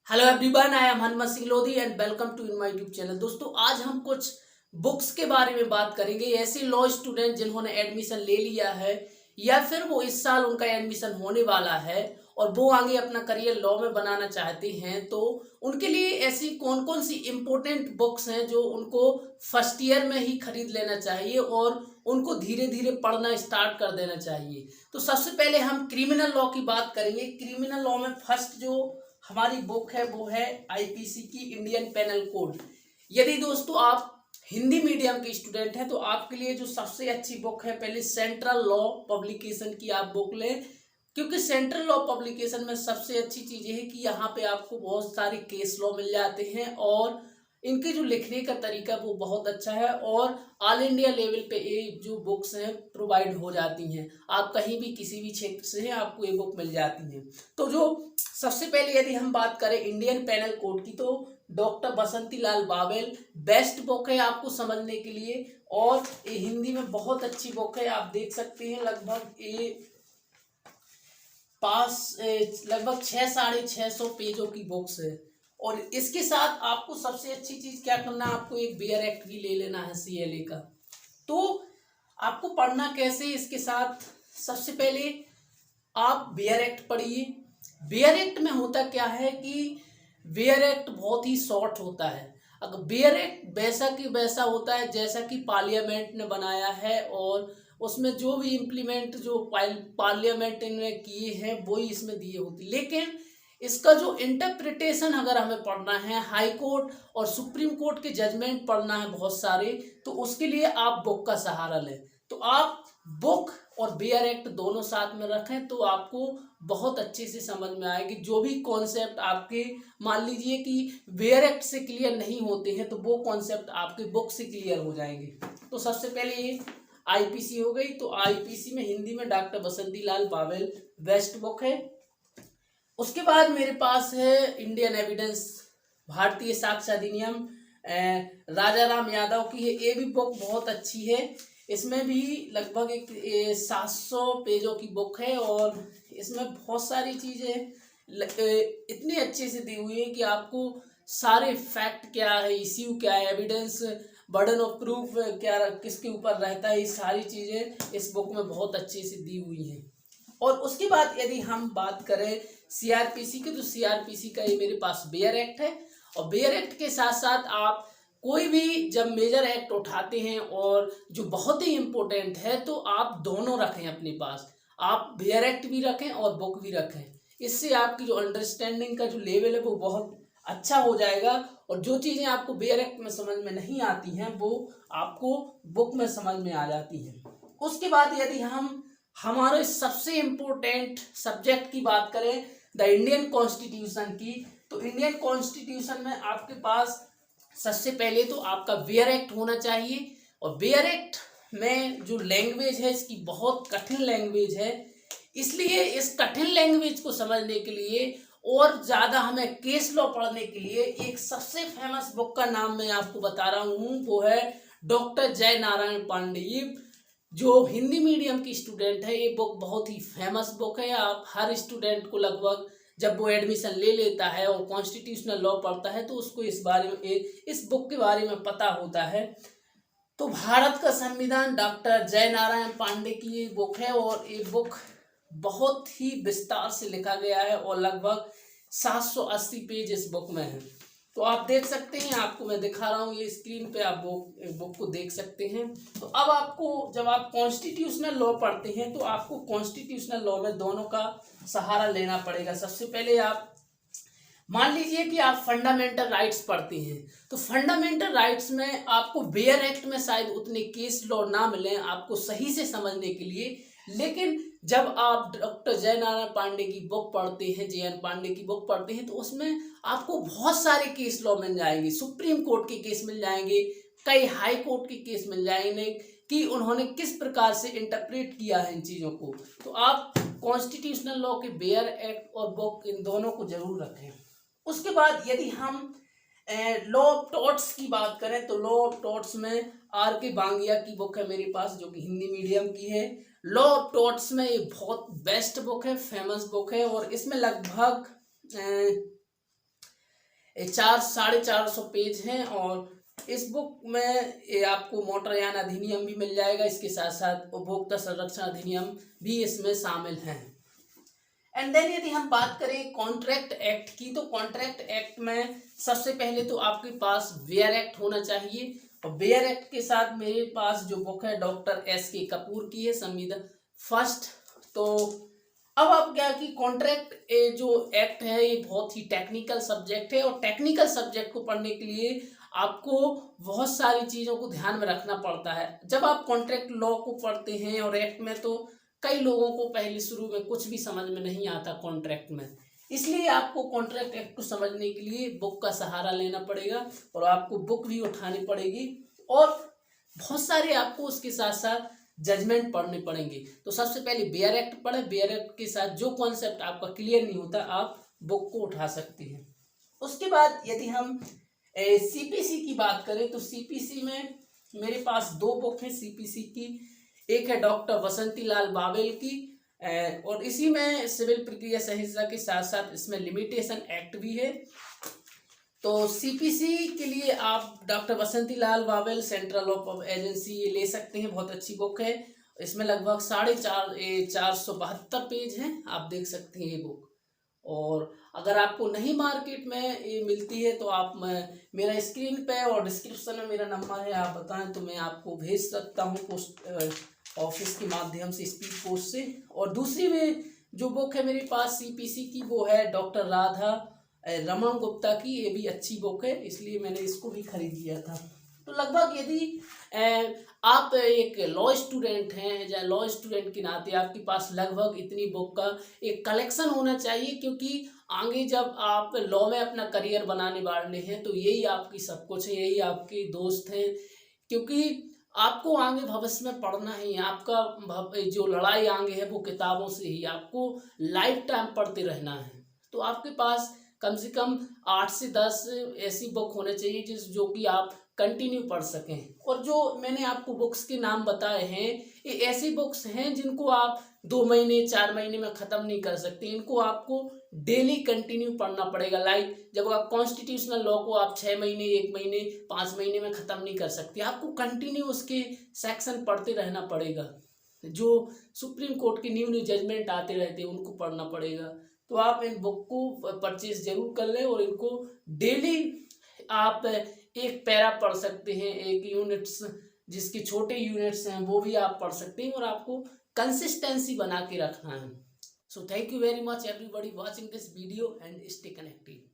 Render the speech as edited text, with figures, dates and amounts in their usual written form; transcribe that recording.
Hello everyone, I am Hanumat Singh Lodhi and welcome to in my YouTube channel. दोस्तों, आज हम कुछ बुक्स के बारे में बात करेंगे। ऐसे लॉ स्टूडेंट जिन्होंने एडमिशन ले लिया है या फिर वो इस साल उनका एडमिशन होने वाला है और वो आगे अपना करियर लॉ में बनाना चाहते हैं, तो उनके लिए ऐसी कौन कौन सी इम्पोर्टेंट बुक्स हैं जो उनको फर्स्ट ईयर में ही खरीद लेना चाहिए और उनको धीरे धीरे पढ़ना स्टार्ट कर देना चाहिए। तो सबसे पहले हम क्रिमिनल लॉ की बात करेंगे। क्रिमिनल लॉ में फर्स्ट जो हमारी बुक है वो है आईपीसी की, इंडियन पेनल कोड। यदि दोस्तों आप हिंदी मीडियम के स्टूडेंट हैं तो आपके लिए जो सबसे अच्छी बुक है, पहले सेंट्रल लॉ पब्लिकेशन की आप बुक लें, क्योंकि सेंट्रल लॉ पब्लिकेशन में सबसे अच्छी चीज़ ये है कि यहाँ पे आपको बहुत सारे केस लॉ मिल जाते हैं और इनके जो लिखने का तरीका वो बहुत अच्छा है और ऑल इंडिया लेवल पे ये जो बुक्स हैं प्रोवाइड हो जाती हैं। आप कहीं भी किसी भी क्षेत्र से हैं आपको ये बुक मिल जाती हैं। तो जो सबसे पहले यदि हम बात करें इंडियन पेनल कोड की, तो डॉक्टर बसंती लाल बावेल बेस्ट बुक है आपको समझने के लिए और ये हिंदी में बहुत अच्छी बुक है। आप देख सकते हैं लगभग ये लगभग 600-650 पेजों की बुक्स है। और इसके साथ आपको सबसे अच्छी चीज क्या करना है, आपको एक बेयर एक्ट भी ले लेना है सीएलए का। तो आपको पढ़ना कैसे, इसके साथ सबसे पहले आप बेयर एक्ट पढ़िए। बेयर एक्ट में होता क्या है कि बेयर एक्ट बहुत ही शॉर्ट होता है। अगर बेयर एक्ट वैसा कि वैसा होता है जैसा कि पार्लियामेंट ने बनाया है और उसमें जो भी इम्प्लीमेंट जो पार्लियामेंट ने किए हैं वही इसमें दिए होते, लेकिन इसका जो इंटरप्रिटेशन अगर हमें पढ़ना है, हाई कोर्ट और सुप्रीम कोर्ट के जजमेंट पढ़ना है बहुत सारे, तो उसके लिए आप बुक का सहारा लें। तो आप बुक और बेयर एक्ट दोनों साथ में रखें तो आपको बहुत अच्छे से समझ में आएगी। जो भी कॉन्सेप्ट आपके मान लीजिए कि बेयर एक्ट से क्लियर नहीं होते हैं तो वो कॉन्सेप्ट आपके बुक से क्लियर हो जाएंगे। तो सबसे पहले ये आईपीसी हो गई। तो आईपीसी में हिंदी में डॉक्टर बसंती लाल बावेल बेस्ट बुक है। उसके बाद मेरे पास है इंडियन एविडेंस, भारतीय साक्ष्य अधिनियम, राजा राम यादव की है। ये भी बुक बहुत अच्छी है। इसमें भी लगभग एक 700 पेजों की बुक है और इसमें बहुत सारी चीज़ें इतनी अच्छे से दी हुई है कि आपको सारे फैक्ट क्या है, इश्यू क्या है, एविडेंस, बर्डन ऑफ प्रूफ क्या किसके ऊपर रहता है, ये सारी चीज़ें इस बुक में बहुत अच्छे से दी हुई हैं। और उसके बाद यदि हम बात करें सीआरपीसी की, तो सीआरपीसी का ये मेरे पास बेयर एक्ट है। और बेयर एक्ट के साथ साथ आप कोई भी जब मेजर एक्ट उठाते हैं और जो बहुत ही इम्पोर्टेंट है तो आप दोनों रखें अपने पास। आप बेयर एक्ट भी रखें और बुक भी रखें। इससे आपकी जो अंडरस्टैंडिंग का जो लेवल है वो बहुत अच्छा हो जाएगा और जो चीज़ें आपको बेयर एक्ट में समझ में नहीं आती हैं वो आपको बुक में समझ में आ जाती हैं। उसके बाद यदि हम हमारे सबसे इम्पोर्टेंट सब्जेक्ट की बात करें, द इंडियन कॉन्स्टिट्यूशन की, तो इंडियन कॉन्स्टिट्यूशन में आपके पास सबसे पहले तो आपका बेयर एक्ट होना चाहिए। और बेयर एक्ट में जो लैंग्वेज है इसकी बहुत कठिन लैंग्वेज है, इसलिए इस कठिन लैंग्वेज को समझने के लिए और ज़्यादा हमें केस लॉ पढ़ने के लिए एक सबसे फेमस बुक का नाम मैं आपको बता रहा हूँ, वो है डॉक्टर जय नारायण पांडे। ये जो हिंदी मीडियम की स्टूडेंट है ये बुक बहुत ही फेमस बुक है। आप हर स्टूडेंट को लगभग जब वो एडमिशन ले लेता है और कॉन्स्टिट्यूशनल लॉ पढ़ता है तो उसको इस बारे में इस बुक के बारे में पता होता है। तो भारत का संविधान डॉक्टर जय नारायण पांडे की ये बुक है और ये बुक बहुत ही विस्तार से लिखा गया है और लगभग 780 पेज इस बुक में है। तो आप देख सकते हैं, आपको मैं दिखा रहा हूँ ये स्क्रीन पे, आप बुक को देख सकते हैं। तो अब आपको जब आप कॉन्स्टिट्यूशनल लॉ पढ़ते हैं तो आपको कॉन्स्टिट्यूशनल लॉ में दोनों का सहारा लेना पड़ेगा। सबसे पहले आप मान लीजिए कि आप फंडामेंटल राइट्स पढ़ते हैं, तो फंडामेंटल राइट्स में आपको बेयर एक्ट में शायद उतने केस लॉ ना मिले आपको सही से समझने के लिए, लेकिन जब आप डॉक्टर जय नारायण पांडे की बुक पढ़ते हैं, JN पांडे की बुक पढ़ते हैं, तो उसमें आपको बहुत सारे केस लॉ मिल जाएंगे। सुप्रीम कोर्ट के केस मिल जाएंगे, कई हाई कोर्ट के केस मिल जाएंगे कि उन्होंने किस प्रकार से इंटरप्रेट किया है इन चीज़ों को। तो आप कॉन्स्टिट्यूशनल लॉ के बेयर एक्ट और बुक इन दोनों को जरूर रखें। उसके बाद यदि हम लॉ ऑफ टॉर्ट्स की बात करें तो लॉ ऑफ टॉर्ट्स में RK बांगिया की बुक है मेरे पास जो कि हिंदी मीडियम की है। लॉ ऑफ टॉर्ट्स में ये बहुत बेस्ट बुक है, फेमस बुक है और इसमें लगभग 450 पेज हैं और इस बुक में ये आपको मोटरयान अधिनियम भी मिल जाएगा। इसके साथ साथ उपभोक्ता संरक्षण अधिनियम भी इसमें शामिल हैं। एंड देन यदि हम बात करें कॉन्ट्रैक्ट एक्ट की, तो कॉन्ट्रैक्ट एक्ट में सबसे पहले तो आपके पास वेयर एक्ट होना चाहिए और वेयर एक्ट के साथ मेरे पास जो बुक है डॉक्टर S.K. कपूर की है, संविधान फर्स्ट। तो अब आप क्या कि कॉन्ट्रैक्ट जो एक्ट है ये बहुत ही टेक्निकल सब्जेक्ट है और टेक्निकल सब्जेक्ट को पढ़ने के लिए आपको बहुत सारी चीज़ों को ध्यान में रखना पड़ता है। जब आप कॉन्ट्रैक्ट लॉ को पढ़ते हैं और एक्ट में, तो कई लोगों को पहले शुरू में कुछ भी समझ में नहीं आता कॉन्ट्रैक्ट में, इसलिए आपको कॉन्ट्रैक्ट एक्ट को समझने के लिए बुक का सहारा लेना पड़ेगा और आपको बुक भी उठानी पड़ेगी और बहुत सारे आपको उसके साथ साथ जजमेंट पढ़ने पड़ेंगे। तो सबसे पहले बेयर एक्ट पढ़े, बेयर एक्ट के साथ जो कॉन्सेप्ट आपका क्लियर नहीं होता आप बुक को उठा सकते हैं। उसके बाद यदि हम CPC की बात करें तो CPC में मेरे पास 2 बुक हैं CPC की। एक है डॉक्टर बसंती लाल बावेल की और इसी में सिविल प्रक्रिया संहिता के साथ साथ इसमें लिमिटेशन एक्ट भी है। तो CPC के लिए आप डॉक्टर बसंती लाल बावेल सेंट्रल लॉ एजेंसी ये ले सकते हैं, बहुत अच्छी बुक है। इसमें लगभग 472 पेज हैं, आप देख सकते हैं ये बुक। और अगर आपको नहीं मार्केट में ये मिलती है तो आप मेरा स्क्रीन पे और डिस्क्रिप्शन में मेरा नंबर है, आप बताएं तो मैं आपको भेज सकता हूँ पोस्ट ऑफिस के माध्यम से, स्पीड पोस्ट से। और दूसरी में जो बुक है मेरे पास CPC की वो है डॉक्टर राधा रमन गुप्ता की, ये भी अच्छी बुक है इसलिए मैंने इसको भी खरीद लिया था। तो लगभग यदि आप एक लॉ स्टूडेंट हैं या लॉ स्टूडेंट के नाते आपके पास लगभग इतनी बुक का एक कलेक्शन होना चाहिए, क्योंकि आगे जब आप लॉ में अपना करियर बनाने वाले हैं तो यही आपकी सब कुछ है, यही आपके दोस्त हैं, क्योंकि आपको आगे भविष्य में पढ़ना है। आपका जो लड़ाई आगे है वो किताबों से ही, आपको लाइफ टाइम पढ़ते रहना है। तो आपके पास कम से कम 8 से 10 ऐसी बुक होने चाहिए जो कि आप कंटिन्यू पढ़ सकें। और जो मैंने आपको बुक्स के नाम बताए हैं ये ऐसी बुक्स हैं जिनको आप 2 महीने 4 महीने में ख़त्म नहीं कर सकते, इनको आपको डेली कंटिन्यू पढ़ना पड़ेगा। लाइक जब आप कॉन्स्टिट्यूशनल लॉ को आप 6 महीने 1 महीने 5 महीने में ख़त्म नहीं कर सकते, आपको कंटिन्यू उसके सेक्शन पढ़ते रहना पड़ेगा। जो सुप्रीम कोर्ट के न्यू जजमेंट आते रहते हैं उनको पढ़ना पड़ेगा। तो आप इन बुक को परचेज जरूर कर लें और इनको डेली आप एक पैरा पढ़ सकते हैं, एक यूनिट्स जिसके छोटे यूनिट्स हैं वो भी आप पढ़ सकते हैं और आपको कंसिस्टेंसी बना के रखना है। So thank you very much everybody watching this video and stay connected.